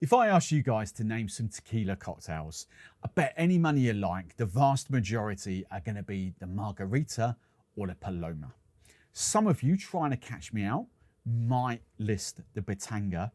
If I ask you guys to name some tequila cocktails, I bet any money you like, the vast majority are going to be the margarita or the paloma. Some of you trying to catch me out might list the Bartender,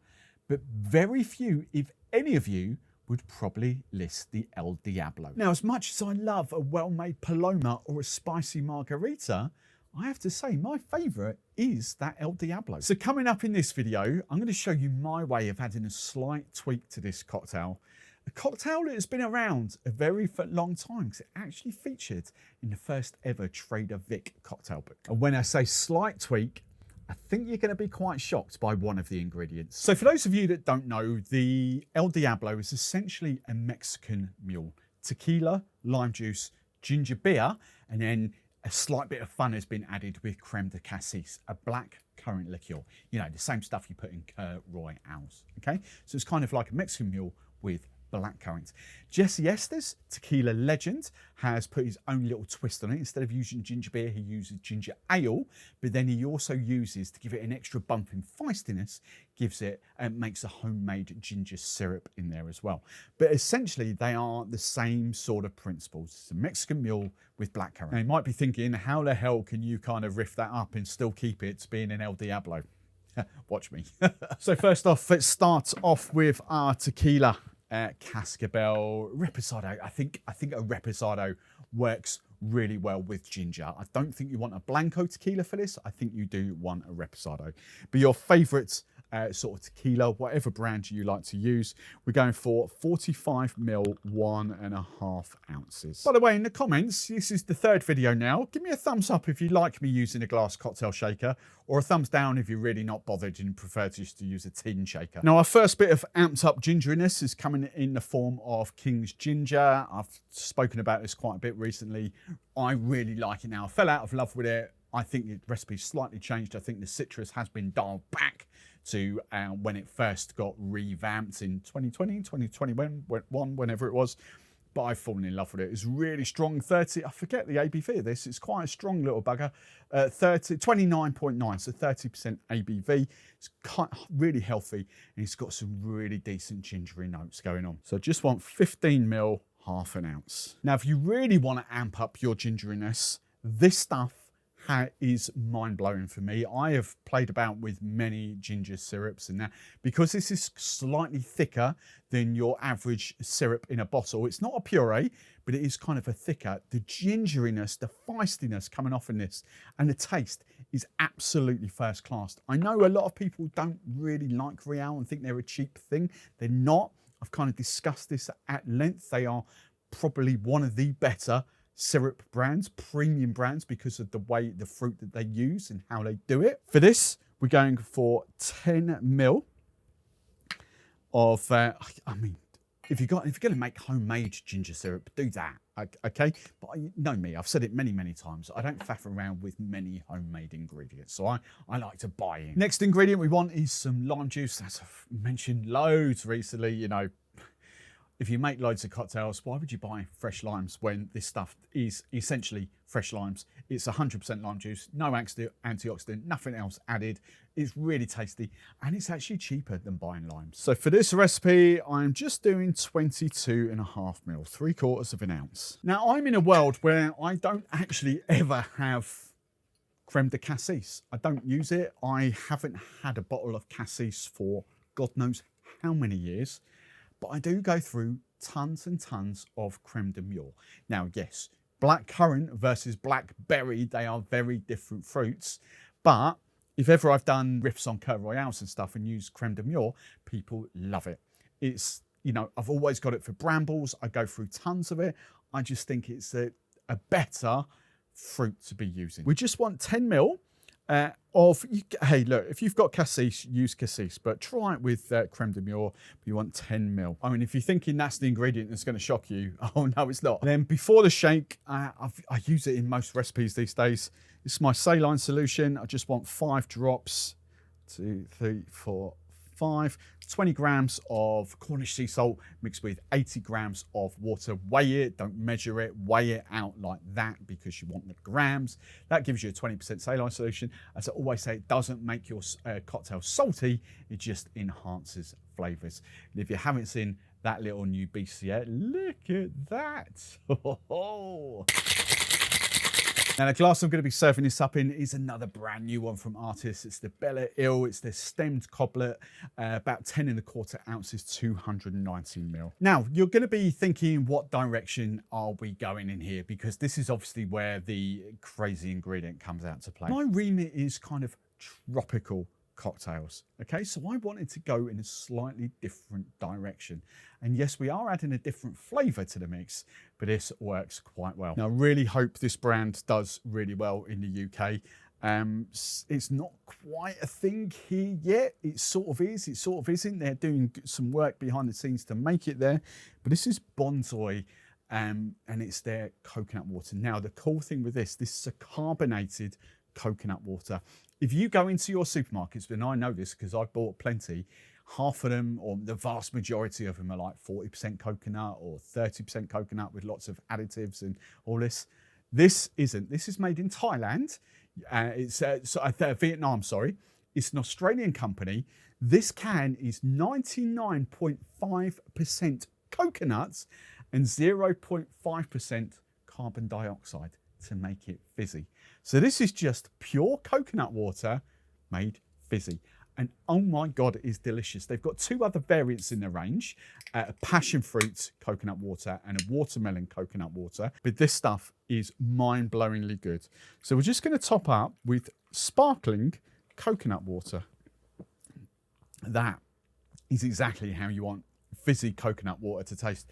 but very few, if any of you, would probably list the El Diablo. Now, as much as I love a well-made paloma or a spicy margarita, I have to say my favourite is that El Diablo. So coming up in this video, I'm going to show you my way of adding a slight tweak to this cocktail. A cocktail that has been around a very long time because it actually featured in the first ever Trader Vic cocktail book. And when I say slight tweak, I think you're going to be quite shocked by one of the ingredients. So for those of you that don't know, the El Diablo is essentially a Mexican mule. Tequila, lime juice, ginger beer, and then a slight bit of fun has been added with creme de cassis, a black currant liqueur. You know, the same stuff you put in Kir Royales, okay? So it's kind of like a Mexican mule with black currants. Jesse Estes, tequila legend, has put his own little twist on it. Instead of using ginger beer, he uses ginger ale, but then he also uses, to give it an extra bump in feistiness, gives it and makes a homemade ginger syrup in there as well. But essentially, they are the same sort of principles. It's a Mexican mule with black currant. Now, you might be thinking, how the hell can you kind of riff that up and still keep it being an El Diablo? Watch me. So first off, let's start off with our tequila. Cascabel Reposado. I think a Reposado works really well with ginger. I don't think you want a Blanco tequila for this. I think you do want a Reposado. But your favourite sort of tequila, whatever brand you like to use, we're going for 45 ml, 1.5 ounces. By the way, in the comments, this is the third video now. Give me a thumbs up if you like me using a glass cocktail shaker, or a thumbs down if you're really not bothered and prefer just to use a tin shaker. Now, our first bit of amped up gingeriness is coming in the form of King's Ginger. I've spoken about this quite a bit recently. I really like it now. I fell out of love with it. I think the recipe's slightly changed. I think the citrus has been dialed back to when it first got revamped in 2020, 2021, whenever it was. But I've fallen in love with it. It's really strong, 30, I forget the ABV of this. It's quite a strong little bugger, 29.9, so 30% ABV. It's really healthy, and it's got some really decent gingery notes going on. So I just want 15 ml, half an ounce. Now, if you really want to amp up your gingeriness, this stuff is mind-blowing for me. I have played about with many ginger syrups and that, because this is slightly thicker than your average syrup in a bottle. It's not a puree, but it is kind of a thicker. The gingeriness, the feistiness coming off in this, and the taste is absolutely first class. I know a lot of people don't really like Real and think they're a cheap thing. They're not. I've kind of discussed this at length. They are probably one of the better syrup brands, premium brands, because of the way, the fruit that they use and how they do it. For this, we're going for 10 ml of, I mean, if you're going to make homemade ginger syrup, do that, okay? But you know me, I've said it many, many times. I don't faff around with many homemade ingredients, so I like to buy in. Next ingredient we want is some lime juice. As I've mentioned loads recently, you know, if you make loads of cocktails, why would you buy fresh limes when this stuff is essentially fresh limes? It's 100% lime juice, no antioxidant, nothing else added. It's really tasty, and it's actually cheaper than buying limes. So for this recipe, I'm just doing 22.5 ml, 3/4 of an ounce. Now, I'm in a world where I don't actually ever have creme de cassis. I don't use it. I haven't had a bottle of cassis for God knows how many years. But I do go through tons and tons of creme de mule. Now, yes, black currant versus blackberry, they are very different fruits. But if ever I've done riffs on Kir Royales and stuff and used creme de mule, people love it. It's, you know, I've always got it for brambles. I go through tons of it. I just think it's a better fruit to be using. We just want 10 ml. Hey, look, if you've got cassis, use cassis, but try it with creme de mule. You want 10 ml. I mean, if you're thinking that's the ingredient that's going to shock you, oh no, it's not. Then before the shake, I use it in most recipes these days. This is my saline solution. I just want 5 drops, 2, 3, 4, 1.5, 20 grams of Cornish sea salt mixed with 80 grams of water. Weigh it, don't measure it, weigh it out like that because you want the grams. That gives you a 20% saline solution. As I always say, it doesn't make your cocktail salty, it just enhances flavors. And if you haven't seen that little new beast yet, look at that. Now, the glass I'm going to be serving this up in is another brand new one from Artis. It's the Bella Ill. It's the stemmed coblet, about 10¼ ounces, 290ml. Now, you're going to be thinking, what direction are we going in here? Because this is obviously where the crazy ingredient comes out to play. My remit is kind of tropical cocktails. Okay, so I wanted to go in a slightly different direction. And yes, we are adding a different flavor to the mix, but this works quite well. Now, I really hope this brand does really well in the UK. It's not quite a thing here yet. It sort of is, it sort of isn't. They're doing some work behind the scenes to make it there. But this is Bonsai, and it's their coconut water. Now, the cool thing with this is a carbonated coconut water. If you go into your supermarkets, and I know this because I've bought plenty, half of them, or the vast majority of them, are like 40% coconut or 30% coconut with lots of additives and all this. This isn't. This is made in Thailand. It's Vietnam, sorry. It's an Australian company. This can is 99.5% coconuts and 0.5% carbon dioxide to make it fizzy. So this is just pure coconut water made fizzy. And oh my God, it is delicious. They've got two other variants in the range, a passion fruit coconut water and a watermelon coconut water. But this stuff is mind-blowingly good. So we're just going to top up with sparkling coconut water. That is exactly how you want fizzy coconut water to taste.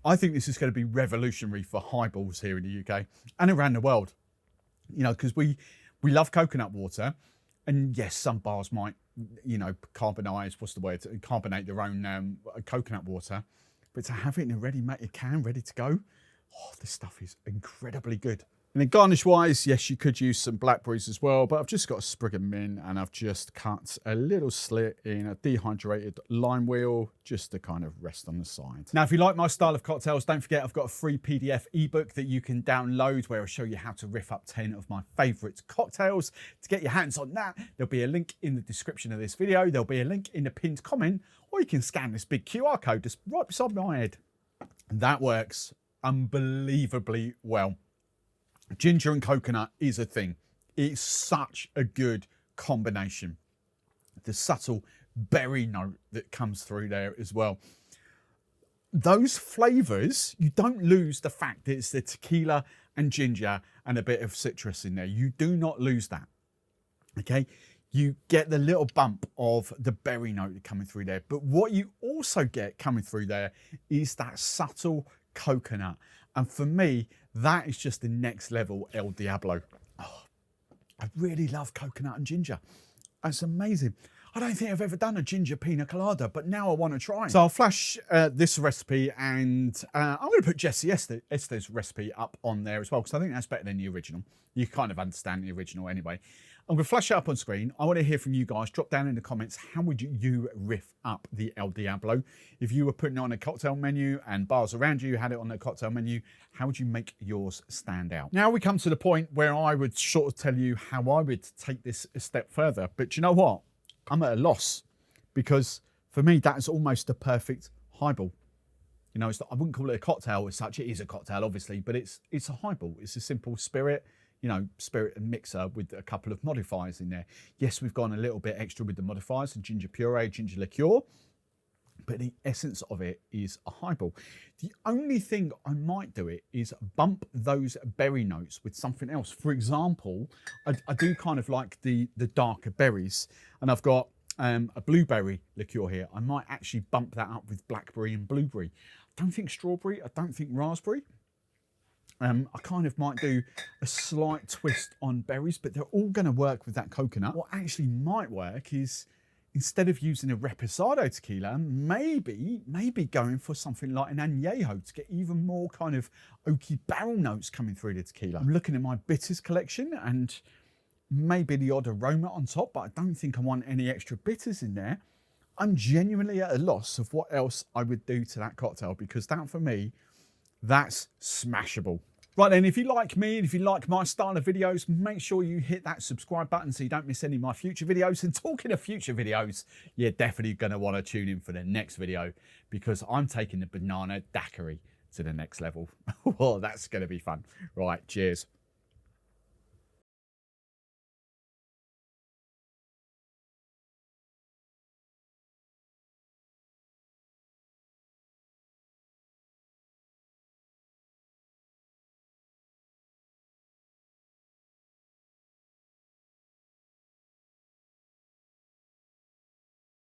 I think this is going to be revolutionary for highballs here in the UK and around the world. You know, because we love coconut water, and yes, some bars might, you know, carbonate their own coconut water, but to have it in a ready-made can, ready to go, oh, this stuff is incredibly good. And then garnish-wise, yes, you could use some blackberries as well, but I've just got a sprig of mint and I've just cut a little slit in a dehydrated lime wheel just to kind of rest on the side. Now, if you like my style of cocktails, don't forget I've got a free PDF ebook that you can download where I'll show you how to riff up 10 of my favourite cocktails. To get your hands on that, there'll be a link in the description of this video. There'll be a link in the pinned comment, or you can scan this big QR code just right beside my head. And that works unbelievably well. Ginger and coconut is a thing. It's such a good combination. The subtle berry note that comes through there as well. Those flavors, you don't lose the fact that it's the tequila and ginger and a bit of citrus in there. You do not lose that. Okay? You get the little bump of the berry note coming through there. But what you also get coming through there is that subtle coconut. And for me, that is just the next level El Diablo. Oh, I really love coconut and ginger. It's amazing. I don't think I've ever done a ginger pina colada, but now I want to try. So I'll flash this recipe, and I'm going to put Jessie Esther's recipe up on there as well, because I think that's better than the original. You kind of understand the original anyway. I'm going to flash it up on screen. I want to hear from you guys. Drop down in the comments, how would you riff up the El Diablo? If you were putting it on a cocktail menu and bars around you had it on the cocktail menu, how would you make yours stand out? Now we come to the point where I would sort of tell you how I would take this a step further. But do you know what? I'm at a loss, because for me, that is almost a perfect highball. You know, I wouldn't call it a cocktail as such. It is a cocktail, obviously, but it's a highball. It's a simple spirit. You know, spirit and mixer with a couple of modifiers in there. Yes, we've gone a little bit extra with the modifiers, and ginger puree, ginger liqueur, but the essence of it is a highball. The only thing I might do it is bump those berry notes with something else. For example, I do kind of like the darker berries, and I've got a blueberry liqueur here. I might actually bump that up with blackberry and blueberry. I don't think strawberry, I don't think raspberry. I kind of might do a slight twist on berries, but they're all going to work with that coconut. What actually might work is, instead of using a reposado tequila, maybe going for something like an añejo to get even more kind of oaky barrel notes coming through the tequila. I'm looking at my bitters collection, and maybe the odd aroma on top, but I don't think I want any extra bitters in there. I'm genuinely at a loss of what else I would do to that cocktail, because that for me, that's smashable. Right then, if you like me and if you like my style of videos, make sure you hit that subscribe button so you don't miss any of my future videos. And talking of future videos, you're definitely going to want to tune in for the next video, because I'm taking the banana daiquiri to the next level. Well, that's going to be fun. Right, cheers.